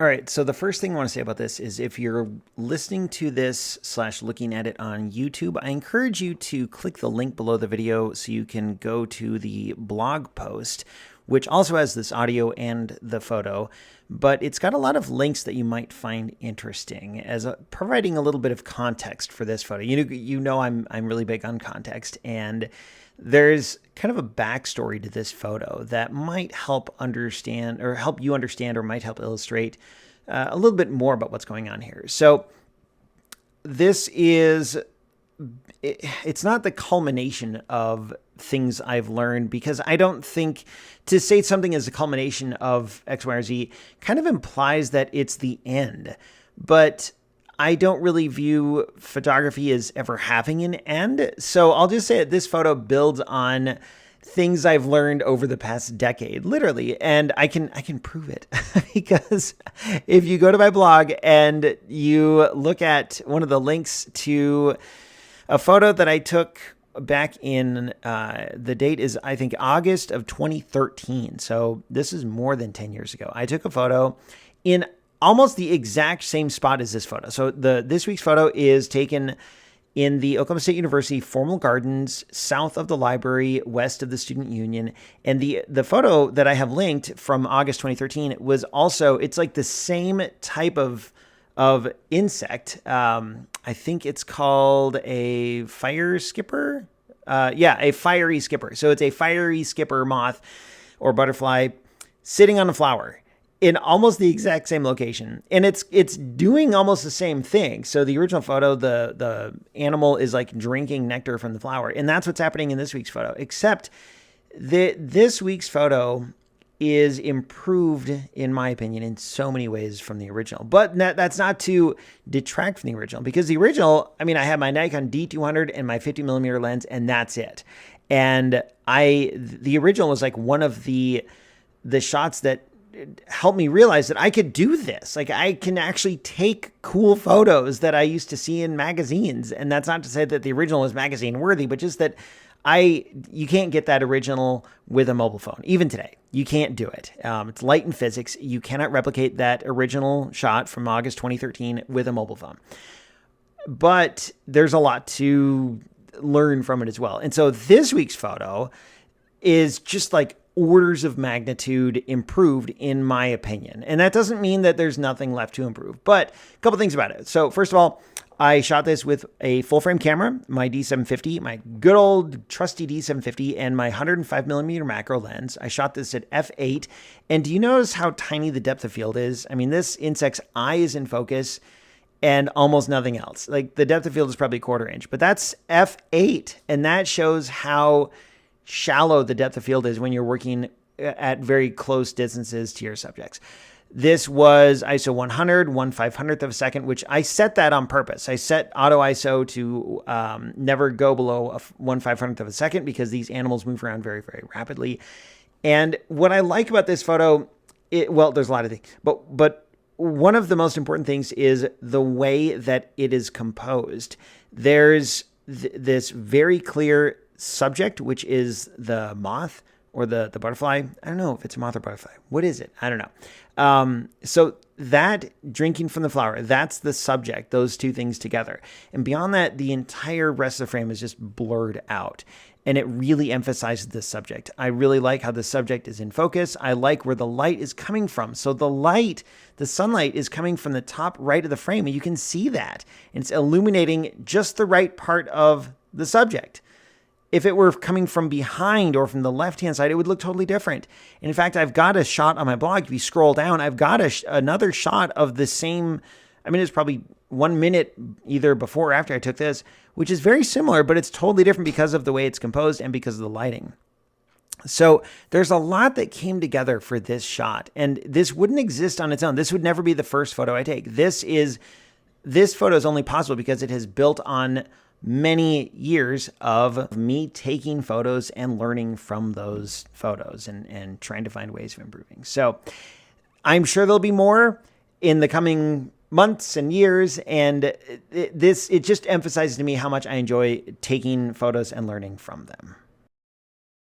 All right, so the first thing I want to say about this is if you're listening to this / looking at it on YouTube, I encourage you to click the link below the video so you can go to the blog post, which also has this audio and the photo, but it's got a lot of links that you might find interesting as providing a little bit of context for this photo. You know I'm really big on context, and there's kind of a backstory to this photo that might help understand or help you understand or might help illustrate a little bit more about what's going on here. So this is, it's not the culmination of things I've learned, because I don't think to say something is a culmination of X, Y, or Z kind of implies that it's the end. But I don't really view photography as ever having an end. So I'll just say that this photo builds on things I've learned over the past decade, literally. And I can prove it because if you go to my blog and you look at one of the links to a photo that I took back in, the date is, I think, August of 2013. So this is more than 10 years ago. I took a photo in almost the exact same spot as this photo. So this week's photo is taken in the Oklahoma State University Formal Gardens, south of the library, west of the Student Union. And the photo that I have linked from August 2013 was also, it's like the same type of insect. I think it's called a fire skipper. A fiery skipper. So it's a fiery skipper moth or butterfly sitting on a flower in almost the exact same location. And it's doing almost the same thing. So the original photo, the animal is like drinking nectar from the flower. And that's what's happening in this week's photo, except this week's photo is improved, in my opinion, in so many ways from the original. But that's not to detract from the original, because the original, I mean, I have my Nikon D200 and my 50mm lens, and that's it. And the original was like one of the shots that helped me realize that I could do this. Like, I can actually take cool photos that I used to see in magazines. And that's not to say that the original is magazine worthy, but just that you can't get that original with a mobile phone. Even today, you can't do it. It's light in physics. You cannot replicate that original shot from August 2013 with a mobile phone. But there's a lot to learn from it as well. And so this week's photo is just like orders of magnitude improved, in my opinion. And that doesn't mean that there's nothing left to improve, but a couple things about it. So first of all, I shot this with a full frame camera, my D750, my good old trusty D750, and my 105mm macro lens. I shot this at f8. And do you notice how tiny the depth of field is? I mean, this insect's eye is in focus and almost nothing else. Like, the depth of field is probably 1/4 inch, but that's f8. And that shows how shallow the depth of field is when you're working at very close distances to your subjects. This was ISO 100, 1/500th of a second, which I set that on purpose. I set auto ISO to never go below 1/500th of a second, because these animals move around very, very rapidly. And what I like about this photo, well, there's a lot of things, but one of the most important things is the way that it is composed. There's this very clear subject, which is the moth or the butterfly. I don't know if it's a moth or butterfly. What is it? I don't know. So that drinking from the flower, that's the subject, those two things together. And beyond that, the entire rest of the frame is just blurred out. And it really emphasizes the subject. I really like how the subject is in focus. I like where the light is coming from. So the sunlight is coming from the top right of the frame, and you can see that. And it's illuminating just the right part of the subject. If it were coming from behind or from the left-hand side, it would look totally different. And in fact, I've got a shot on my blog. If you scroll down, I've got another shot of the same. I mean, it's probably 1 minute either before or after I took this, which is very similar, but it's totally different because of the way it's composed and because of the lighting. So there's a lot that came together for this shot, and this wouldn't exist on its own. This would never be the first photo I take. This photo is only possible because it has built on many years of me taking photos and learning from those photos and trying to find ways of improving. So I'm sure there'll be more in the coming months and years. And it just emphasizes to me how much I enjoy taking photos and learning from them.